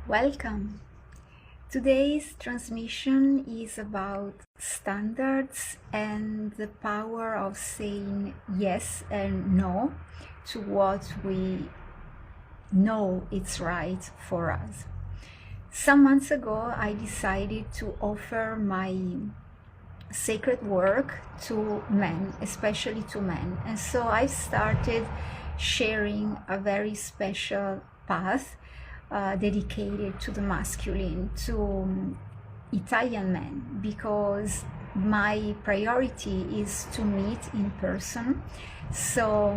Welcome. Today's transmission is about standards and the power of saying yes and no to what we know it's right for us. Some months ago, I decided to offer my sacred work to men, especially to men. And so I started sharing a very special path dedicated to the masculine, to Italian men, because my priority is to meet in person. So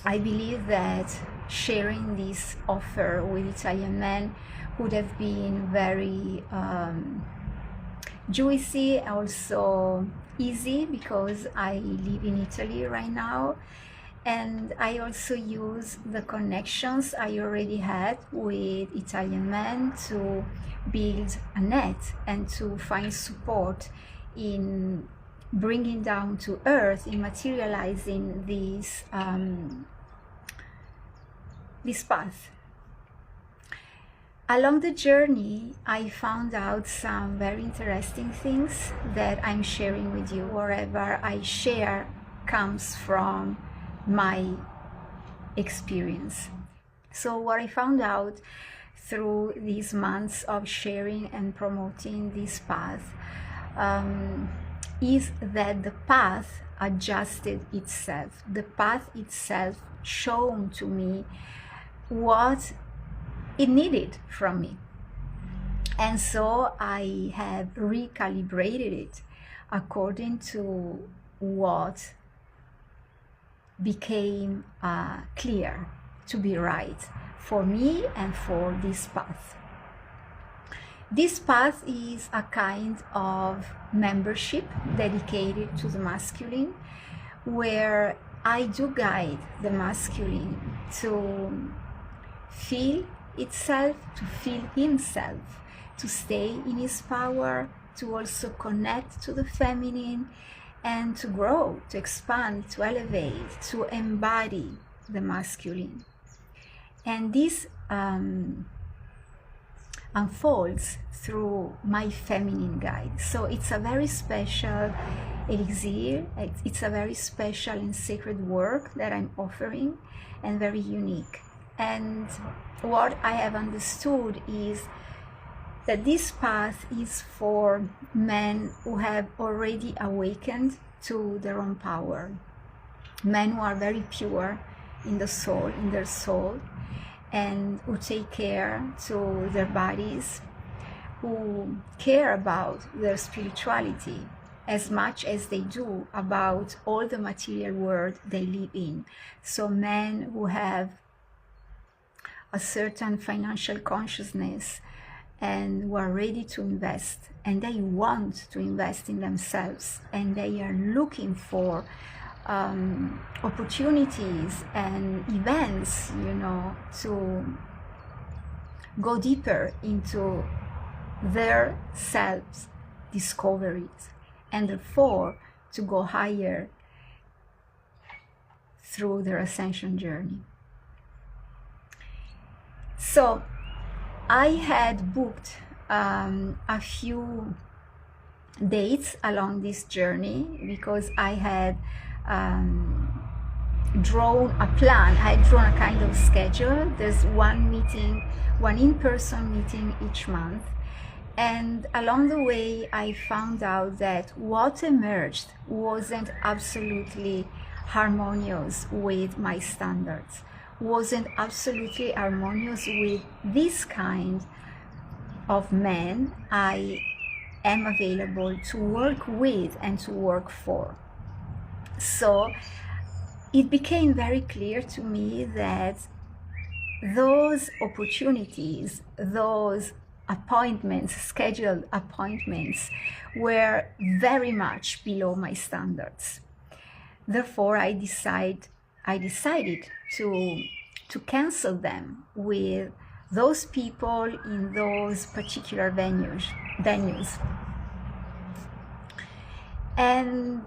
I believe that sharing this offer with Italian men would have been very juicy, also easy, because I live in Italy right now. And I also use the connections I already had with Italian men to build a net and to find support in bringing down to earth, in materializing this path. Along the journey, I found out some very interesting things that I'm sharing with you. Wherever I share comes from my experience. So what I found out through these months of sharing and promoting this path is that the path adjusted itself. The path itself shown to me what it needed from me. And so I have recalibrated it according to what became clear to be right for me and for this path. This path is a kind of membership dedicated to the masculine, where I do guide the masculine to feel itself, to feel himself, to stay in his power, to also connect to the feminine, and to grow, to expand, to elevate, to embody the masculine. And this unfolds through my feminine guide. So it's a very special elixir, it's a very special and sacred work that I'm offering, and very unique. And what I have understood is that this path is for men who have already awakened to their own power, men who are very pure in the soul, in their soul, and who take care to their bodies, who care about their spirituality as much as they do about all the material world they live in. So men who have a certain financial consciousness and who are ready to invest, and they want to invest in themselves, and they are looking for opportunities and events, to go deeper into their selves discoveries, and therefore to go higher through their ascension journey. So I had booked a few dates along this journey because I had drawn a plan. I had drawn a kind of schedule. There's one meeting, one in-person meeting each month. And along the way, I found out that what emerged wasn't absolutely harmonious with my standards, wasn't absolutely harmonious with this kind of men I am available to work with and to work for. So it became very clear to me that those opportunities, those appointments, scheduled appointments, were very much below my standards. Therefore, I decided to cancel them with those people in those particular venues. And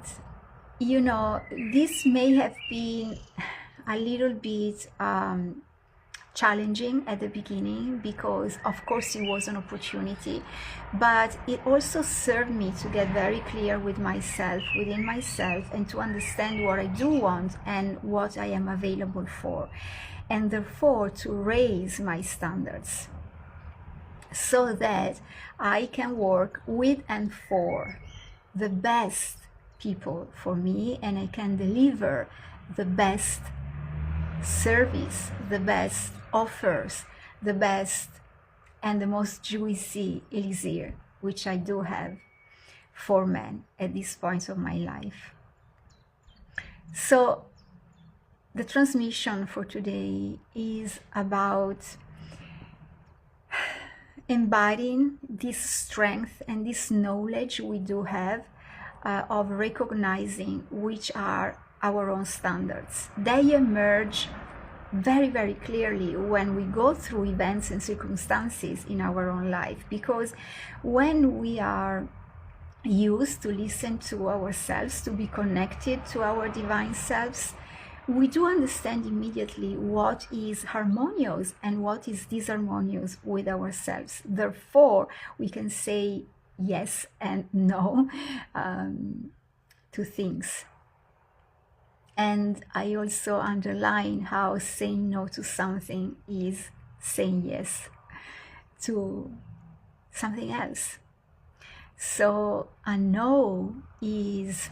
this may have been a little bit challenging at the beginning, because of course it was an opportunity, but it also served me to get very clear with myself, within myself, and to understand what I do want and what I am available for, and therefore to raise my standards so that I can work with and for the best people for me, and I can deliver the best service, the best offers, the best and the most juicy elixir, which I do have for men at this point of my life. So the transmission for today is about embodying this strength and this knowledge we do have of recognizing which are our own standards. They emerge very, very clearly when we go through events and circumstances in our own life, because when we are used to listen to ourselves, to be connected to our divine selves, we do understand immediately what is harmonious and what is disharmonious with ourselves. Therefore, we can say yes and no to things. And I also underline how saying no to something is saying yes to something else. So a no is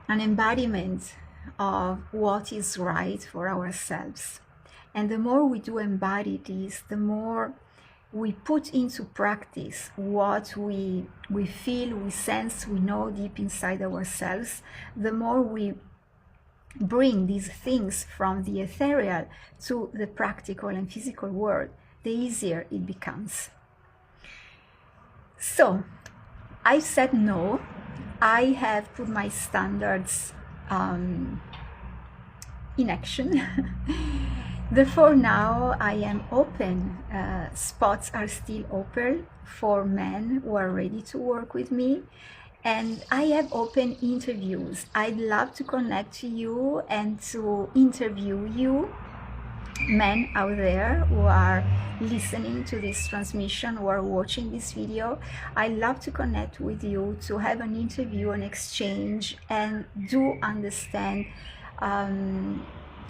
an embodiment of what is right for ourselves. And the more we do embody this, the more we put into practice what we feel, we sense, we know deep inside ourselves, the more we bring these things from the ethereal to the practical and physical world, the easier it becomes. So I said no. I have put my standards in action. Therefore, now I am open. Spots are still open for men who are ready to work with me. And I have open interviews. I'd love to connect to you and to interview you, men out there who are listening to this transmission or watching this video. I love to connect with you, to have an interview, an exchange, and do understand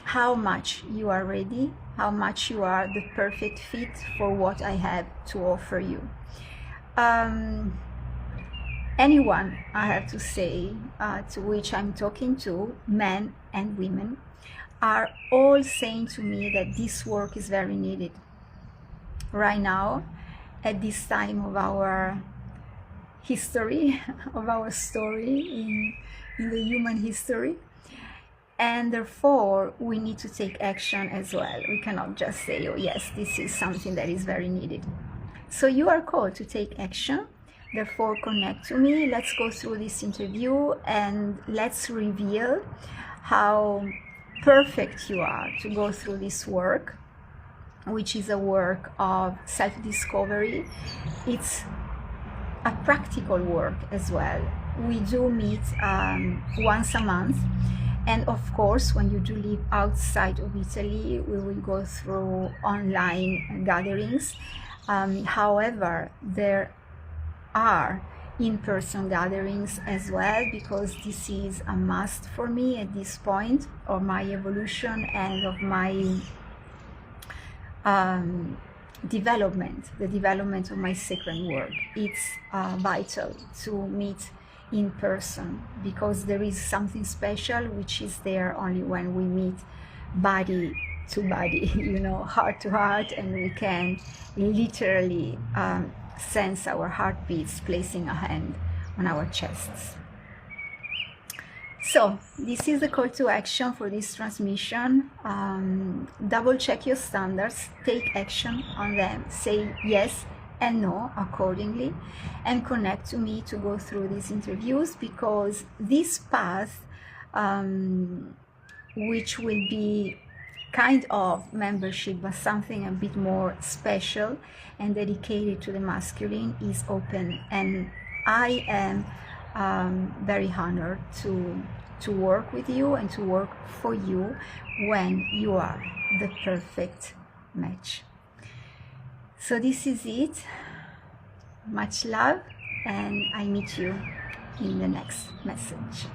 how much you are ready, how much you are the perfect fit for what I have to offer you. Anyone, I have to say, to which I'm talking to, men and women, are all saying to me that this work is very needed right now, at this time of our history, of our story in the human history. And therefore, we need to take action as well. We cannot just say, oh yes, this is something that is very needed. So you are called to take action. Therefore, connect to me. Let's go through this interview and let's reveal how perfect you are to go through this work, which is a work of self-discovery. It's a practical work as well. We do meet once a month. And of course, when you do live outside of Italy, we will go through online gatherings. However, there are in-person gatherings as well, because this is a must for me at this point of my evolution and of my development, the development of my sacred work. It's vital to meet in person, because there is something special which is there only when we meet body to body, heart to heart, and we can literally sense our heartbeats placing a hand on our chests. So this is the call to action for this transmission. Double check your standards, take action on them, say yes and no accordingly, and connect to me to go through these interviews, because this path, which will be kind of membership but something a bit more special and dedicated to the masculine, is open, and I am very honored to to work with you and to work for you when you are the perfect match. So this is it. Much love, and I meet you in the next message.